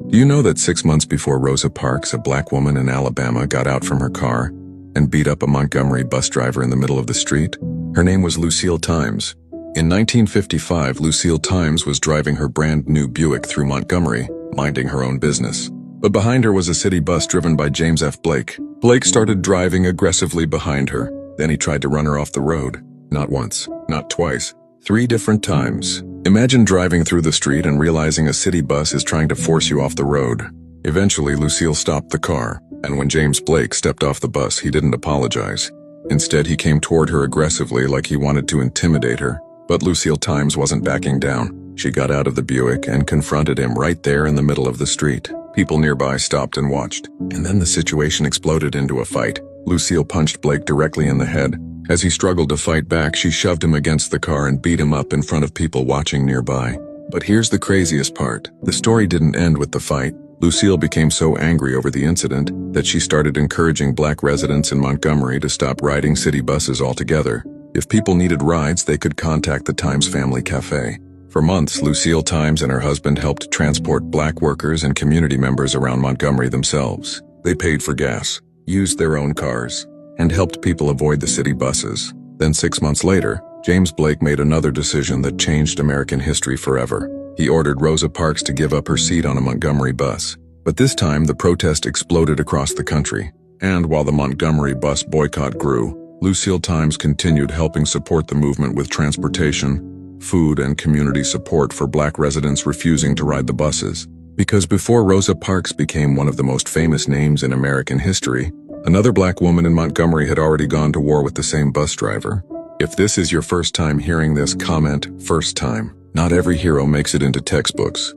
Do you know that 6 months before Rosa Parks, a black woman in Alabama, got out from her car and beat up a Montgomery bus driver in the middle of the street? Her name was Lucille Times. In 1955, Lucille Times was driving her brand new Buick through Montgomery, minding her own business. But behind her was a city bus driven by James F. Blake. Blake started driving aggressively behind her. Then he tried to run her off the road. Not once, not twice, 3 different times. Imagine driving through the street and realizing a city bus is trying to force you off the road. Eventually, Lucille stopped the car, and when James Blake stepped off the bus, he didn't apologize. Instead, he came toward her aggressively like he wanted to intimidate her. But Lucille Times wasn't backing down. She got out of the Buick and confronted him right there in the middle of the street. People nearby stopped and watched, and then the situation exploded into a fight. Lucille punched Blake directly in the head. As he struggled to fight back, she shoved him against the car and beat him up in front of people watching nearby. But here's the craziest part. The story didn't end with the fight. Lucille became so angry over the incident that she started encouraging black residents in Montgomery to stop riding city buses altogether. If people needed rides, they could contact the Times Family Cafe. For months, Lucille Times and her husband helped transport black workers and community members around Montgomery themselves. They paid for gas, used their own cars, and helped people avoid the city buses. Then 6 months later, James Blake made another decision that changed American history forever. He ordered Rosa Parks to give up her seat on a Montgomery bus. But this time, the protest exploded across the country. And while the Montgomery bus boycott grew, Lucille Times continued helping support the movement with transportation, food, and community support for black residents refusing to ride the buses. Because before Rosa Parks became one of the most famous names in American history, another black woman in Montgomery had already gone to war with the same bus driver. If this is your first time hearing this, comment "first time." Not every hero makes it into textbooks.